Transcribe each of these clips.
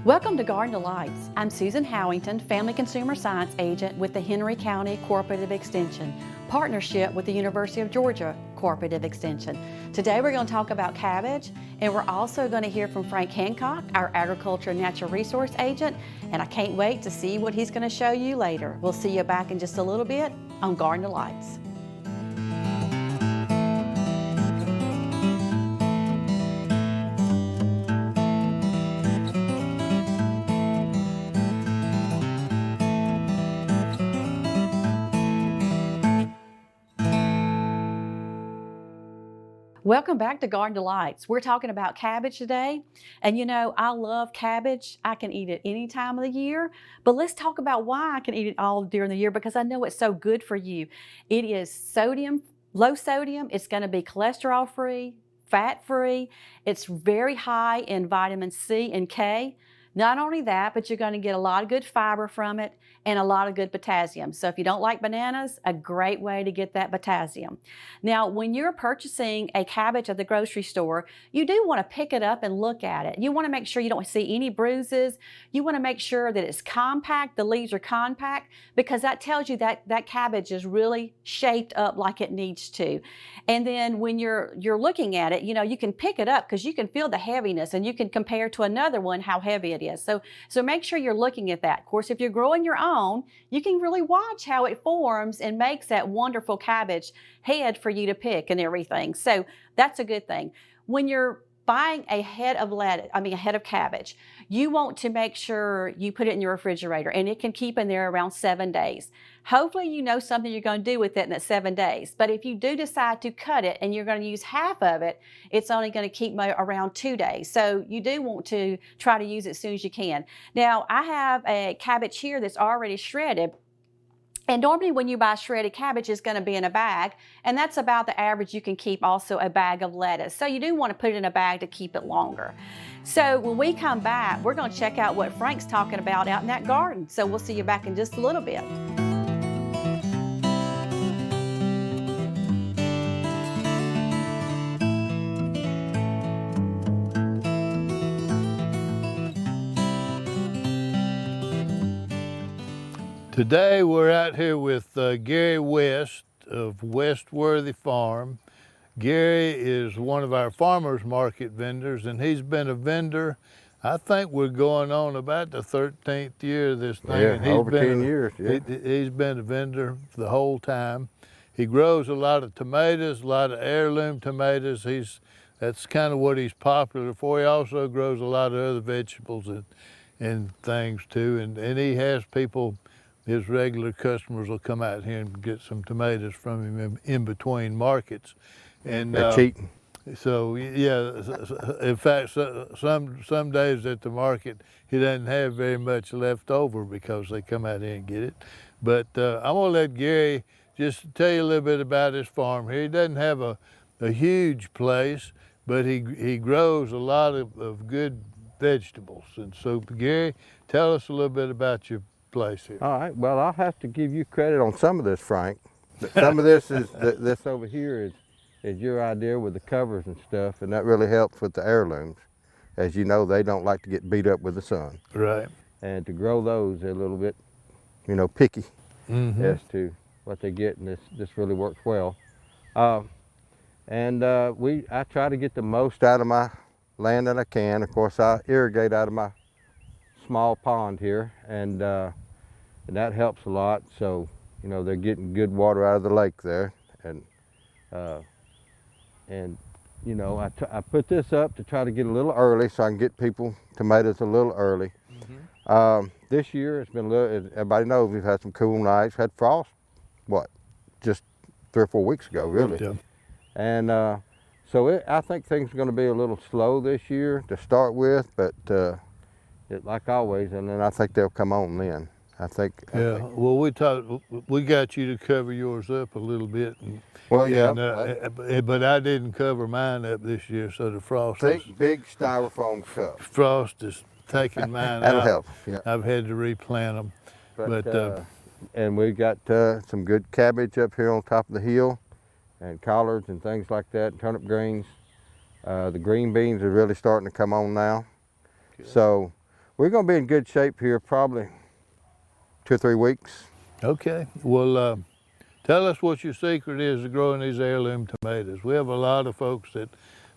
Welcome to Garden Delights. I'm Susan Howington, Family Consumer Science Agent with the Henry County Cooperative Extension, partnership with the University of Georgia Cooperative Extension. Today we're going to talk about cabbage, and we're also going to hear from Frank Hancock, our Agriculture and Natural Resource Agent, and I can't wait to see what he's going to show you later. We'll see you back in just a little bit on Garden Delights. Welcome back to Garden Delights. We're talking about cabbage today. And you know, I love cabbage. I can eat it any time of the year. But let's talk about why I can eat it all during the year, because I know it's so good for you. It is low sodium. It's going to be cholesterol free, fat free. It's very high in vitamin C and K. Not only that, but you're going to get a lot of good fiber from it and a lot of good potassium. So if you don't like bananas, a great way to get that potassium. Now, when you're purchasing a cabbage at the grocery store, you do want to pick it up and look at it. You want to make sure you don't see any bruises. You want to make sure that it's compact, the leaves are compact, because that tells you that that cabbage is really shaped up like it needs to. And then when you're looking at it, you know, you can pick it up because you can feel the heaviness and you can compare to another one how heavy it is. So make sure you're looking at that. Of course, if you're growing your own, you can really watch how it forms and makes that wonderful cabbage head for you to pick and everything. So that's a good thing. When you're buying a head of cabbage, you want to make sure you put it in your refrigerator, and it can keep in there around 7 days. Hopefully you know something you're going to do with it in that 7 days. But if you do decide to cut it and you're going to use half of it, it's only going to keep around 2 days. So you do want to try to use it as soon as you can. Now, I have a cabbage here that's already shredded. And normally when you buy shredded cabbage, it's going to be in a bag, and that's about the average you can keep also a bag of lettuce. So you do want to put it in a bag to keep it longer. So when we come back, we're going to check out what Frank's talking about out in that garden. So we'll see you back in just a little bit. Today we're out here with Gary West of Westworthy Farm. Gary is one of our farmers market vendors, and he's been a vendor. I think we're going on about the 13th year of this thing. Yeah, and he's over been 10 years, yeah. He's been a vendor the whole time. He grows a lot of tomatoes, a lot of heirloom tomatoes. That's kind of what he's popular for. He also grows a lot of other vegetables and things too. And he has people, his regular customers will come out here and get some tomatoes from him in between markets. And They're cheating. so yeah, in fact, some days at the market, he doesn't have very much left over because they come out here and get it. But I'm gonna let Gary just tell you a little bit about his farm here. He doesn't have a huge place, but he grows a lot of good vegetables. And so Gary, tell us a little bit about your place here. All right, well, I'll have to give you credit on some of this, Frank. Some of this is, this over here is your idea with the covers and stuff, and that really helps with the heirlooms. As you know, they don't like to get beat up with the sun. Right. And to grow those, they're a little bit, you know, picky as to what they get, and this really works well. I try to get the most out of my land that I can. Of course, I irrigate out of my small pond here, and that helps a lot. So, you know, they're getting good water out of the lake there, and you know, I put this up to try to get a little early so I can get people tomatoes a little early. This year it's been a little, everybody knows we've had some cool nights, had frost, just 3 or 4 weeks ago, really. Yeah. And so I think things are going to be a little slow this year to start with, but like always, and then I think they'll come on then. Well, we got you to cover yours up a little bit. Well, yeah. But I didn't cover mine up this year, so the frost. Think big styrofoam cup. Frost is taking mine That'll out. help. Yeah. I've had to replant them. But and we've got some good cabbage up here on top of the hill, and collards and things like that, turnip greens. The green beans are really starting to come on now. Good. So we're gonna be in good shape here probably 2 or 3 weeks. Okay. Well, tell us what your secret is to growing these heirloom tomatoes. We have a lot of folks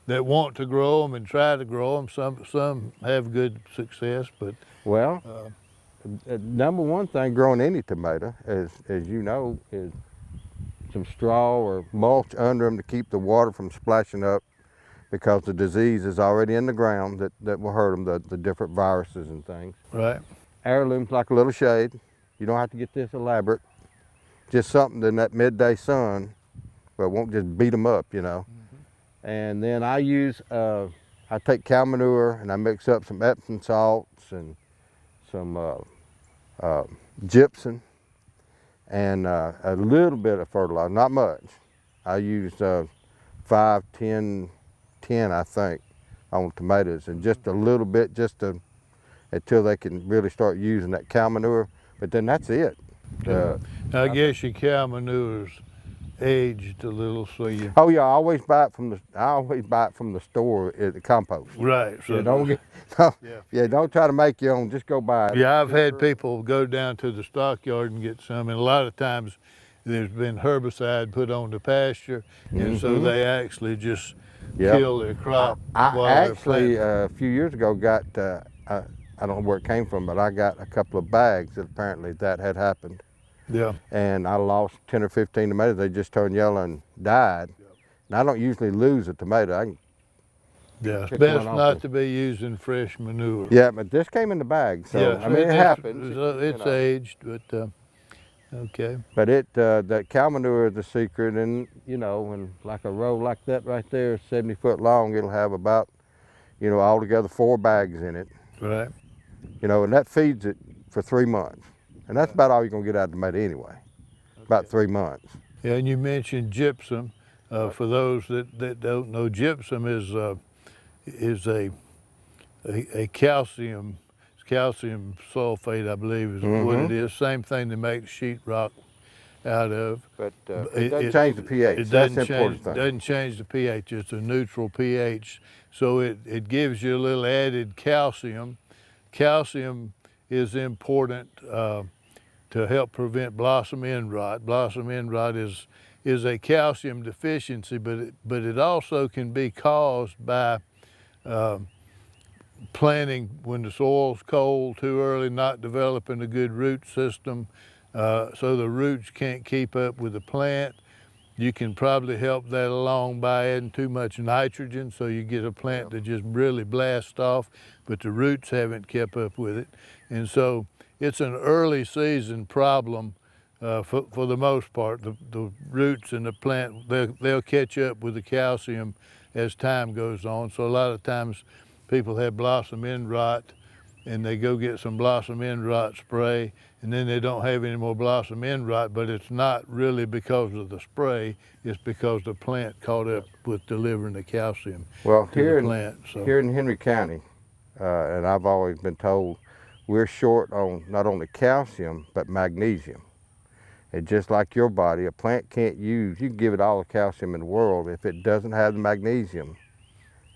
that want to grow them and try to grow them. Some have good success, but Well, number one thing growing any tomato, as you know, is some straw or mulch under them to keep the water from splashing up, because the disease is already in the ground that will hurt them, the different viruses and things. right. Heirloom's like a little shade. You don't have to get this elaborate. Just something in that midday sun, but it won't just beat them up, you know. And then I use, I take cow manure and I mix up some Epsom salts and some gypsum and a little bit of fertilizer, not much. I use 5, 10, 10 I think on tomatoes, and just a little bit just to, until they can really start using that cow manure, but then that's it. I guess your cow manure's aged a little, so you. Oh yeah, I always buy it from the store at the compost. Right. So Yeah, don't get, no, Yeah. yeah, don't try to make your own. Just go buy it. Yeah, I've had people go down to the stockyard and get some, and a lot of times there's been herbicide put on the pasture, and so they actually just Yep. kill their crop. I while they're actually planting. a few years ago got I don't know where it came from, but I got a couple of bags that apparently that had happened, Yeah. and I lost 10 or 15 tomatoes. They just turned yellow and died. And I don't usually lose a tomato. Yeah, it's Pick best one off not the- to be using fresh manure. Yeah, but this came in the bag, so Yeah, I mean it it's- happens. It's you know. aged, but okay. But that cow manure is the secret, and you know, and like a row like that right there, 70 foot long, it'll have about, you know, altogether 4 bags in it. Right. You know, and that feeds it for 3 months, and that's about all you're gonna get out of the tomato anyway. About 3 months. Yeah, and you mentioned gypsum. For those that don't know, gypsum is a calcium sulfate, I believe, is what it is. Same thing they make sheetrock out of. But it doesn't change the pH. It That's doesn't the important change, thing. doesn't change the pH. It's a neutral pH, so it gives you a little added calcium. Calcium is important to help prevent blossom end rot. Blossom end rot is a calcium deficiency, but it also can be caused by planting when the soil's cold too early, not developing a good root system, so the roots can't keep up with the plant. You can probably help that along by adding too much nitrogen, so you get a plant that just really blasts off, but the roots haven't kept up with it. And so it's an early season problem for the most part. The roots in the plant, they'll catch up with the calcium as time goes on. So a lot of times people have blossom end rot, and they go get some blossom end rot spray, and then they don't have any more blossom end rot, but it's not really because of the spray, it's because the plant caught up with delivering the calcium Well, to here the in, plant. So. here in Henry County, and I've always been told, we're short on not only calcium, but magnesium. And just like your body, a plant can't use, you can give it all the calcium in the world, if it doesn't have the magnesium,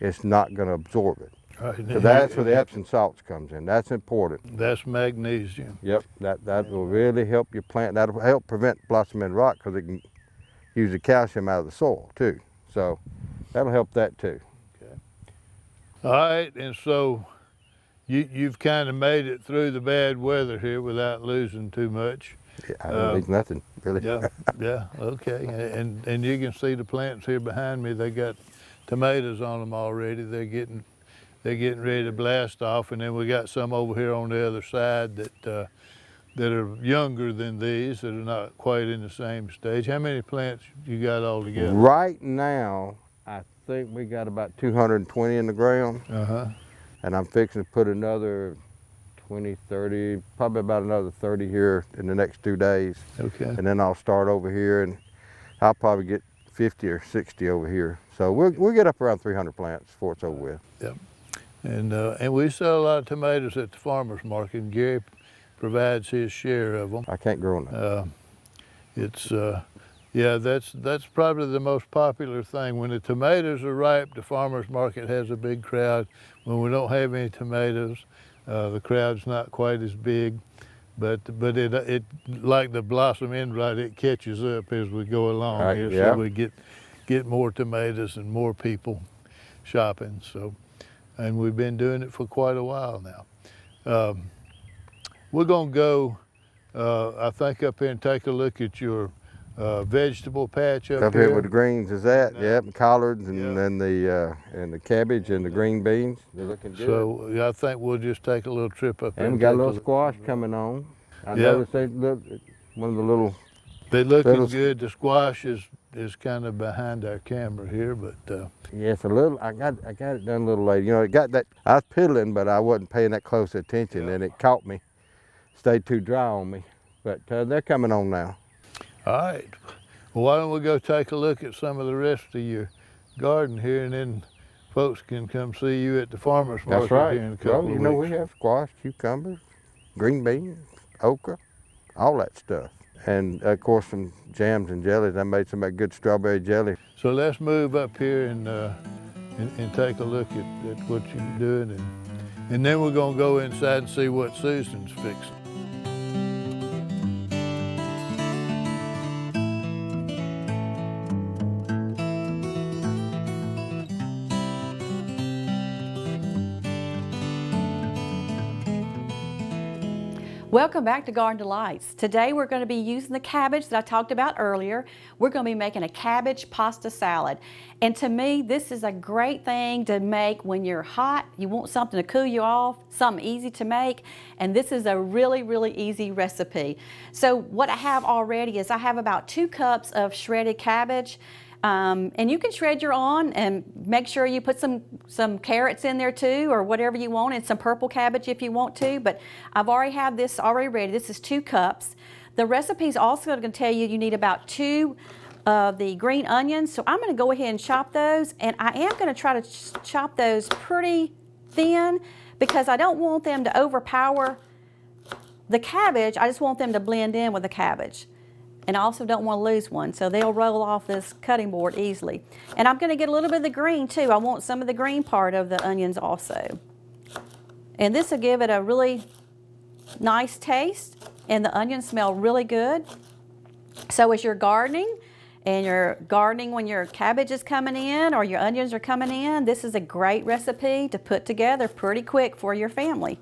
it's not gonna absorb it. Right. So that's where the Epsom salts comes in. That's important. That's magnesium. Yep, that will really help your plant. That'll help prevent blossom end rot, because it can use the calcium out of the soil too. So that'll help that too. All right, and so you've kind of made it through the bad weather here without losing too much. Yeah, I don't need nothing really. Yeah, yeah, okay. And you can see the plants here behind me. They got tomatoes on them already. They're getting ready to blast off, and then we got some over here on the other side that are younger than these, that are not quite in the same stage. How many plants you got all together? Right now, I think we got about 220 in the ground, Uh-huh. and I'm fixing to put another 20, 30, probably about another 30 here in the next 2 days. Okay. And then I'll start over here, and I'll probably get 50 or 60 over here. So we'll get up around 300 plants before it's over with. Yep. And we sell a lot of tomatoes at the farmer's market. Gary provides his share of them. I can't grow them. Yeah, that's probably the most popular thing. When the tomatoes are ripe, the farmer's market has a big crowd. When we don't have any tomatoes, The crowd's not quite as big, but it like the blossom end right, it catches up as we go along Right, here, yeah. so we get more tomatoes and more people shopping. So, and we've been doing it for quite a while now. We're gonna go, I think, up here and take a look at your vegetable patch Up here where the greens is at, yep, and collards and Yeah. then the cabbage and the green beans. They're looking good. So yeah, I think we'll just take a little trip up there. And we got a take little look. squash coming on. I Yeah. noticed they look, one of the little, They're looking little- good. The squash is kind of behind our camera here, but yes, a little, I got it done a little late. You know, it got that, I was piddling, but I wasn't paying that close attention Yeah. and it caught me. Stayed too dry on me. But they're coming on now. all right. Well, why don't we go take a look at some of the rest of your garden here, and then folks can come see you at the farmer's market That's right. here in a couple Well, you of know, weeks. we have squash, cucumbers, green beans, okra, all that stuff. And of course some jams and jellies. I made some of that good strawberry jelly. So let's move up here and take a look at what you're doing, and then we're gonna go inside and see what Susan's fixing. Welcome back to Garden Delights. Today we're going to be using the cabbage that I talked about earlier. We're going to be making a cabbage pasta salad. And to me, this is a great thing to make when you're hot, you want something to cool you off, something easy to make, and this is a really, really easy recipe. So what I have already is I have about 2 cups of shredded cabbage. And you can shred your own and make sure you put some carrots in there too, or whatever you want, and some purple cabbage if you want to, but I've already have this already ready. This is 2 cups. The recipe is also going to tell you you need about 2 of the green onions, so I'm going to go ahead and chop those, and I am going to try to chop those pretty thin because I don't want them to overpower the cabbage. I just want them to blend in with the cabbage. And I also don't want to lose one, so they'll roll off this cutting board easily. And I'm going to get a little bit of the green too. I want some of the green part of the onions also. And this will give it a really nice taste, and the onions smell really good. So as you're gardening, and you're gardening when your cabbage is coming in or your onions are coming in, this is a great recipe to put together pretty quick for your family.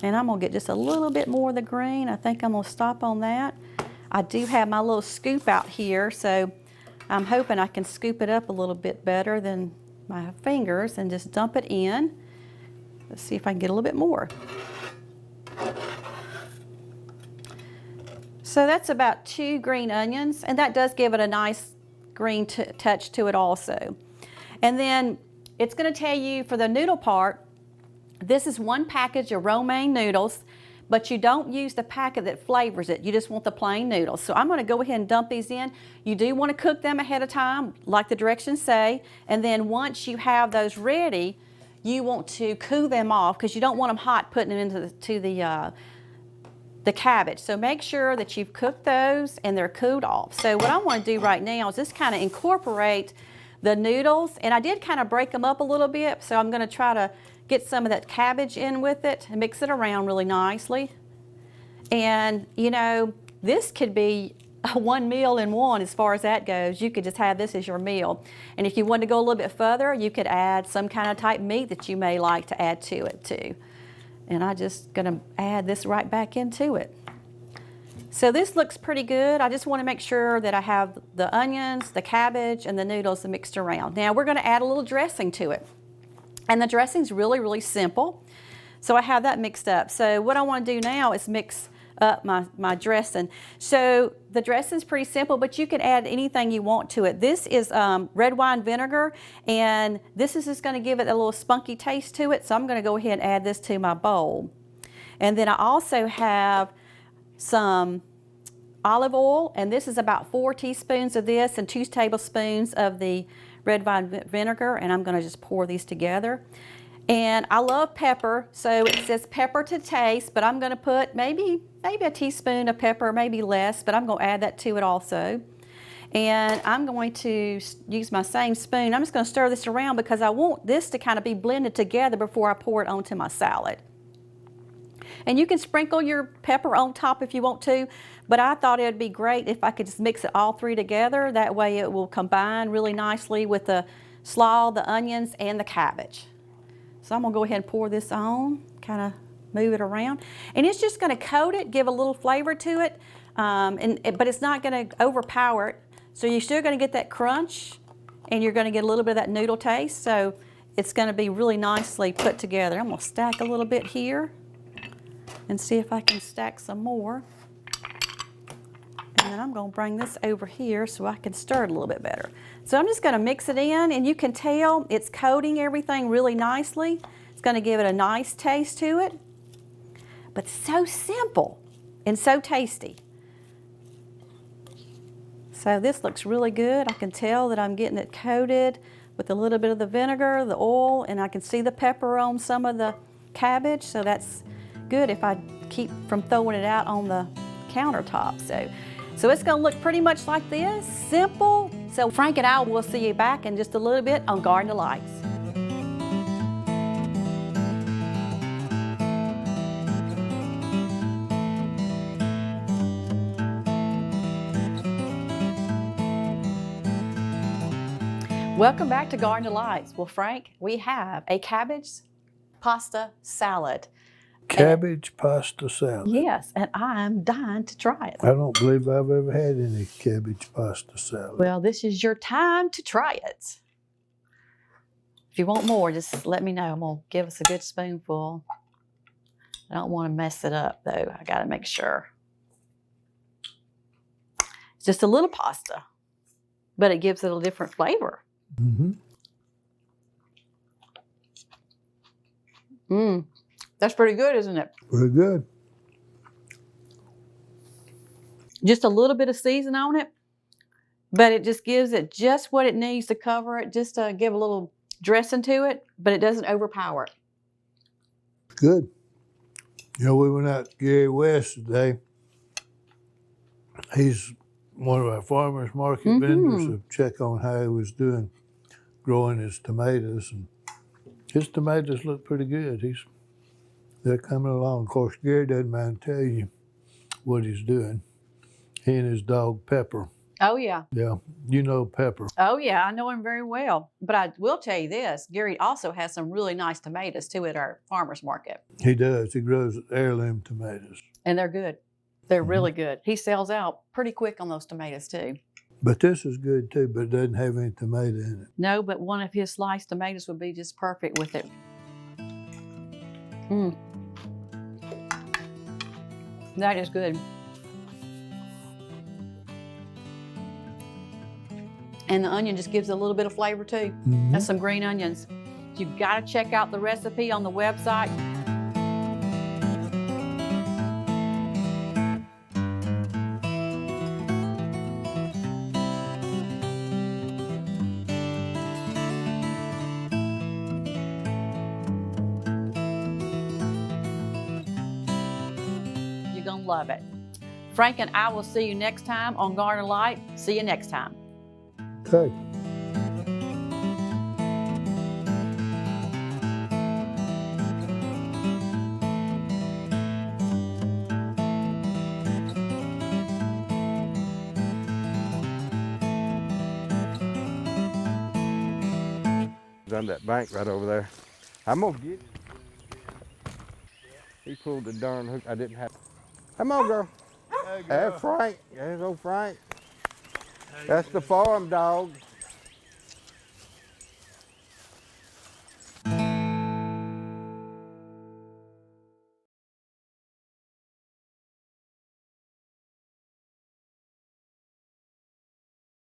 And I'm gonna get just a little bit more of the green. I think I'm gonna stop on that. I do have my little scoop out here, so I'm hoping I can scoop it up a little bit better than my fingers and just dump it in. Let's see if I can get a little bit more. So that's about 2 green onions, and that does give it a nice green touch to it also. And then it's gonna tell you for the noodle part, this is 1 package of romaine noodles, but you don't use the packet that flavors it. You just want the plain noodles. So I'm going to go ahead and dump these in. You do want to cook them ahead of time, like the directions say. And then once you have those ready, you want to cool them off because you don't want them hot putting them into the cabbage. So make sure that you've cooked those and they're cooled off. So what I want to do right now is just kind of incorporate the noodles. And I did kind of break them up a little bit, so I'm going to try to get some of that cabbage in with it and mix it around really nicely. And you know, this could be one meal in one as far as that goes. You could just have this as your meal. And if you want to go a little bit further, you could add some kind of type meat that you may like to add to it too. And I'm just gonna add this right back into it. So this looks pretty good. I just want to make sure that I have the onions, the cabbage, and the noodles mixed around. Now we're gonna add a little dressing to it. And the dressing's really, really simple. So I have that mixed up. So what I want to do now is mix up my dressing. So the dressing's pretty simple, but you can add anything you want to it. This is red wine vinegar, and this is just going to give it a little spunky taste to it. So I'm going to go ahead and add this to my bowl. And then I also have some olive oil, and this is about 4 teaspoons of this and 2 tablespoons of the red wine vinegar, and I'm going to just pour these together. And I love pepper, so it says pepper to taste, but I'm going to put maybe a teaspoon of pepper, maybe less, but I'm going to add that to it also. And I'm going to use my same spoon. I'm just going to stir this around because I want this to kind of be blended together before I pour it onto my salad. And you can sprinkle your pepper on top if you want to, but I thought it would be great if I could just mix it all three together. That way it will combine really nicely with the slaw, the onions, and the cabbage. So I'm going to go ahead and pour this on, kind of move it around. And it's just going to coat it, give a little flavor to it, but it's not going to overpower it. So you're still going to get that crunch, and you're going to get a little bit of that noodle taste. So it's going to be really nicely put together. I'm going to stack a little bit here and see if I can stack some more. And then I'm going to bring this over here so I can stir it a little bit better. So I'm just going to mix it in, and you can tell it's coating everything really nicely. It's going to give it a nice taste to it, but so simple and so tasty. So this looks really good. I can tell that I'm getting it coated with a little bit of the vinegar, the oil, and I can see the pepper on some of the cabbage. So that's good if I keep from throwing it out on the countertop. So it's going to look pretty much like this, simple. So Frank and I will see you back in just a little bit on Garden Delights. Welcome back to Garden Delights. Well, Frank, we have a cabbage pasta salad. Cabbage pasta salad. Yes, and I'm dying to try it. I don't believe I've ever had any cabbage pasta salad. Well, this is your time to try it. If you want more, just let me know. I'm going to give us a good spoonful. I don't want to mess it up, though. I got to make sure. It's just a little pasta, but it gives it a different flavor. Mm-hmm. That's pretty good, isn't it? Very good. Just a little bit of season on it, but it just gives it just what it needs to cover it, just to give a little dressing to it, but it doesn't overpower it. Good. You know, we went out to Gary West today. He's one of our farmers market vendors to check on how he was doing growing his tomatoes, and his tomatoes look pretty good. They're coming along. Of course, Gary doesn't mind telling you what he's doing. He and his dog Pepper. Oh, yeah. Yeah, you know Pepper. Oh, yeah, I know him very well. But I will tell you this, Gary also has some really nice tomatoes, too, at our farmer's market. He does. He grows heirloom tomatoes. And they're good. They're really good. He sells out pretty quick on those tomatoes, too. But this is good, too, but it doesn't have any tomato in it. No, but one of his sliced tomatoes would be just perfect with it. That is good. And the onion just gives it a little bit of flavor too. That's some green onions. You've got to check out the recipe on the website. You're gonna love it. Frank and I will see you next time on Garden Light. See you next time. Okay. On that bank right over there. I'm gonna get it. He pulled the darn hook. I didn't have. Come on, girl. Hey, Frank. There's old Frank. That's the farm dog.